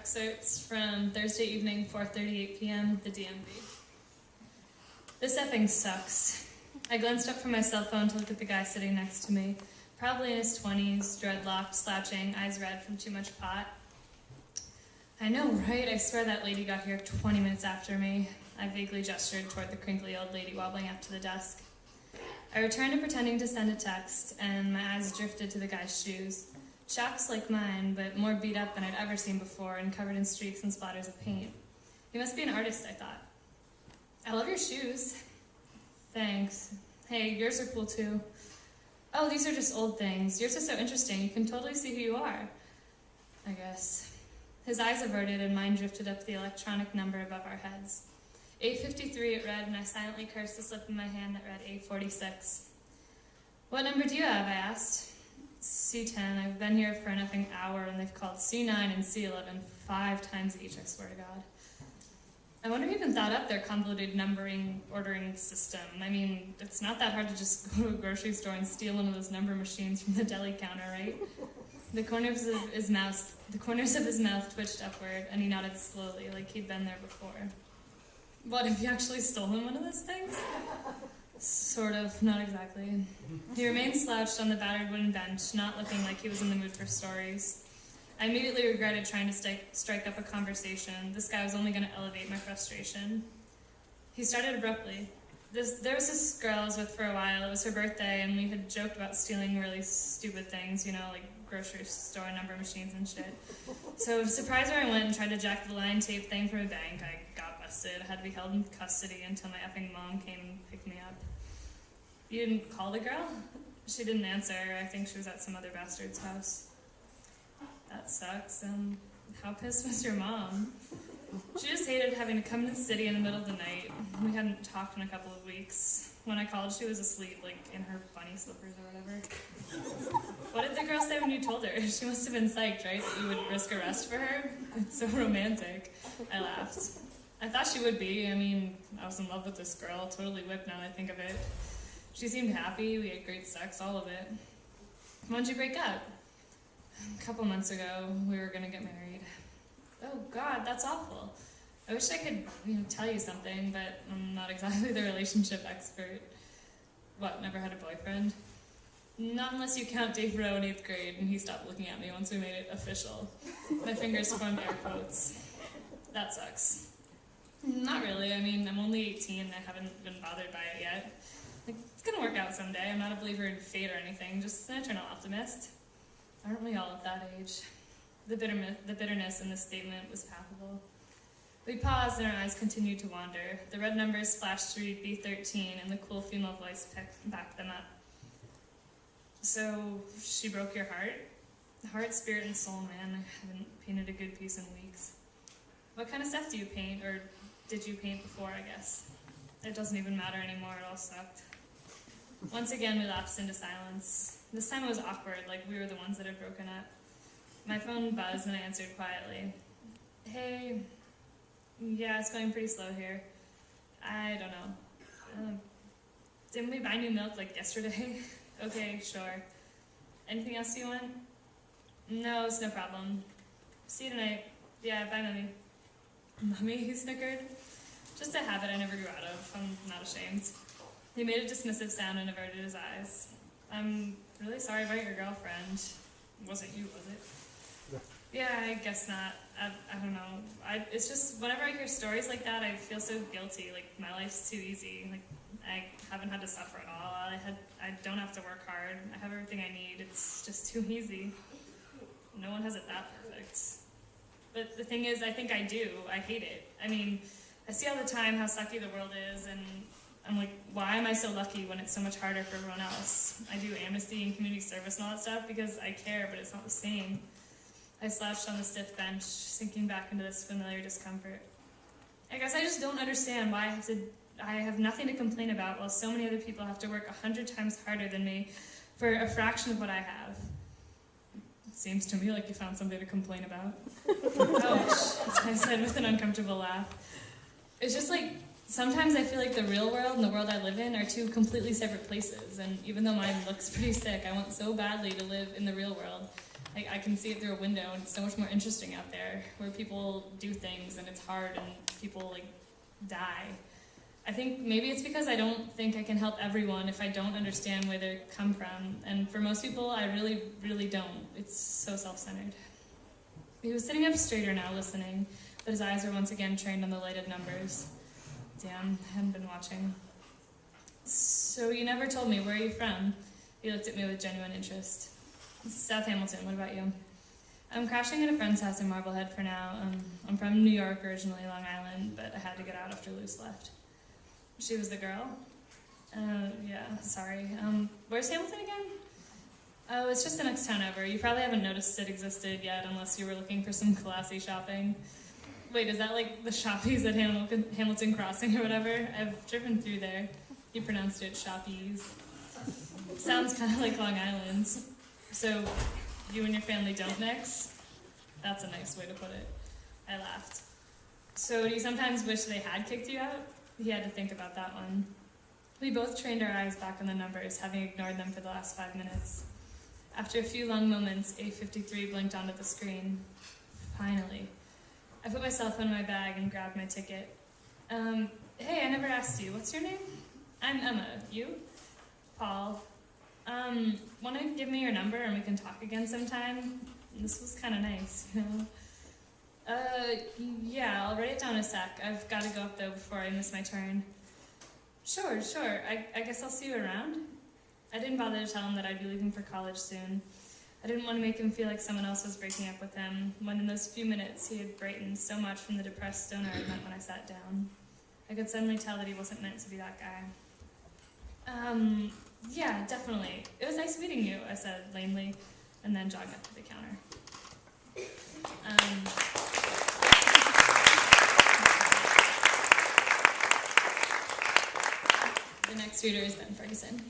excerpts from Thursday evening, 4:38 p.m., the DMV. This effing sucks. I glanced up from my cell phone to look at the guy sitting next to me, probably in his 20s, dreadlocked, slouching, eyes red from too much pot. I know, right? I swear that lady got here 20 minutes after me. I vaguely gestured toward the crinkly old lady wobbling up to the desk. I returned to pretending to send a text, and my eyes drifted to the guy's shoes. Chaps like mine, but more beat up than I'd ever seen before and covered in streaks and splatters of paint. He must be an artist, I thought. I love your shoes. Thanks. Hey, yours are cool too. Oh, these are just old things. Yours are so interesting. You can totally see who you are. I guess. His eyes averted and mine drifted up the electronic number above our heads. 8:53 it read, and I silently cursed the slip in my hand that read 8:46. What number do you have? I asked. C10. I've been here for an effing hour, and they've called C9 and C11 5 times each, I swear to God. I wonder who even thought up their convoluted ordering system. I mean, it's not that hard to just go to a grocery store and steal one of those number machines from the deli counter, right? The corners of his mouth twitched upward, and he nodded slowly, like he'd been there before. What, have you actually stolen one of those things? Sort of, not exactly. He remained slouched on the battered wooden bench, not looking like he was in the mood for stories. I immediately regretted trying to strike up a conversation. This guy was only going to elevate my frustration. He started abruptly. There was this girl I was with for a while. It was her birthday, and we had joked about stealing really stupid things, like grocery store number machines and shit. So to surprise her, I went and tried to jack the line tape thing from a bank. I got busted. I had to be held in custody until my effing mom came and picked me up. You didn't call the girl? She didn't answer. I think she was at some other bastard's house. That sucks. How pissed was your mom? She just hated having to come to the city in the middle of the night. We hadn't talked in a couple of weeks. When I called, she was asleep, like in her bunny slippers or whatever. What did the girl say when you told her? She must have been psyched, right? That you would risk arrest for her? It's so romantic. I laughed. I thought she would be. I mean, I was in love with this girl. Totally whipped now that I think of it. She seemed happy. We had great sex, all of it. When'd you break up? A couple months ago. We were going to get married. Oh, God, that's awful. I wish I could, tell you something, but I'm not exactly the relationship expert. What, never had a boyfriend? Not unless you count Dave Rowe in 8th grade, and he stopped looking at me once we made it official. My fingers formed air quotes. That sucks. Not really. I mean, I'm only 18 and I haven't been bothered by it yet. It's gonna work out someday. I'm not a believer in fate or anything, just an eternal optimist. Aren't we all at that age? The bitterness in this statement was palpable. We paused and our eyes continued to wander. The red numbers flashed to read B13 and the cool female voice backed them up. So, she broke your heart? Heart, spirit, and soul, man. I haven't painted a good piece in weeks. What kind of stuff do you paint? Or did you paint before, I guess? It doesn't even matter anymore, it all sucked. Once again, we lapsed into silence. This time it was awkward, like we were the ones that had broken up. My phone buzzed and I answered quietly. Hey, yeah, it's going pretty slow here. I don't know. Didn't we buy new milk like yesterday? Okay, sure. Anything else you want? No, it's no problem. See you tonight. Yeah, bye, Mummy. Mummy, he snickered. Just a habit I never grew out of. I'm not ashamed. He made a dismissive sound and averted his eyes. I'm really sorry about your girlfriend. Wasn't you, was it? Yeah, I guess not. I don't know. It's just, whenever I hear stories like that, I feel so guilty. Like, my life's too easy. Like, I haven't had to suffer at all. I don't have to work hard. I have everything I need. It's just too easy. No one has it that perfect. But the thing is, I think I do. I hate it. I mean, I see all the time how sucky the world is, and I'm like, why am I so lucky when it's so much harder for everyone else? I do amnesty and community service and all that stuff because I care, but it's not the same. I slouched on the stiff bench, sinking back into this familiar discomfort. I guess I just don't understand why I have nothing to complain about while so many other people have to work 100 times harder than me for a fraction of what I have. It seems to me like you found something to complain about. Ouch, I said with an uncomfortable laugh. It's just like, sometimes I feel like the real world and the world I live in are two completely separate places, and even though mine looks pretty sick, I want so badly to live in the real world. Like, I can see it through a window, and it's so much more interesting out there, where people do things, and it's hard, and people, like, die. I think maybe it's because I don't think I can help everyone if I don't understand where they come from, and for most people, I really, really don't. It's so self-centered. He was sitting up straighter now, listening, but his eyes were once again trained on the lighted numbers. Damn, I hadn't been watching. So you never told me, where are you from? He looked at me with genuine interest. South Hamilton, what about you? I'm crashing at a friend's house in Marblehead for now. I'm from New York originally, Long Island, but I had to get out after Luce left. She was the girl? Yeah, sorry. Where's Hamilton again? Oh, it's just the next town over. You probably haven't noticed it existed yet unless you were looking for some classy shopping. Wait, is that like the Shoppies at Hamilton Crossing or whatever? I've driven through there. You pronounced it Shoppies. Sounds kind of like Long Island's. So, you and your family don't mix? That's a nice way to put it. I laughed. So, do you sometimes wish they had kicked you out? He had to think about that one. We both trained our eyes back on the numbers, having ignored them for the last 5 minutes. After a few long moments, 8:53 blinked onto the screen. Finally. I put my cell phone in my bag and grabbed my ticket. Hey, I never asked you. What's your name? I'm Emma. You? Paul. Want to give me your number and we can talk again sometime? This was kind of nice, you know? Yeah, I'll write it down in a sec. I've got to go up though before I miss my turn. Sure. I guess I'll see you around. I didn't bother to tell him that I'd be leaving for college soon. I didn't want to make him feel like someone else was breaking up with him, when in those few minutes he had brightened so much from the depressed stoner I met when I sat down. I could suddenly tell that he wasn't meant to be that guy. Yeah, definitely. It was nice meeting you, I said lamely, and then jogged up to the counter. The next reader is Ben Ferguson.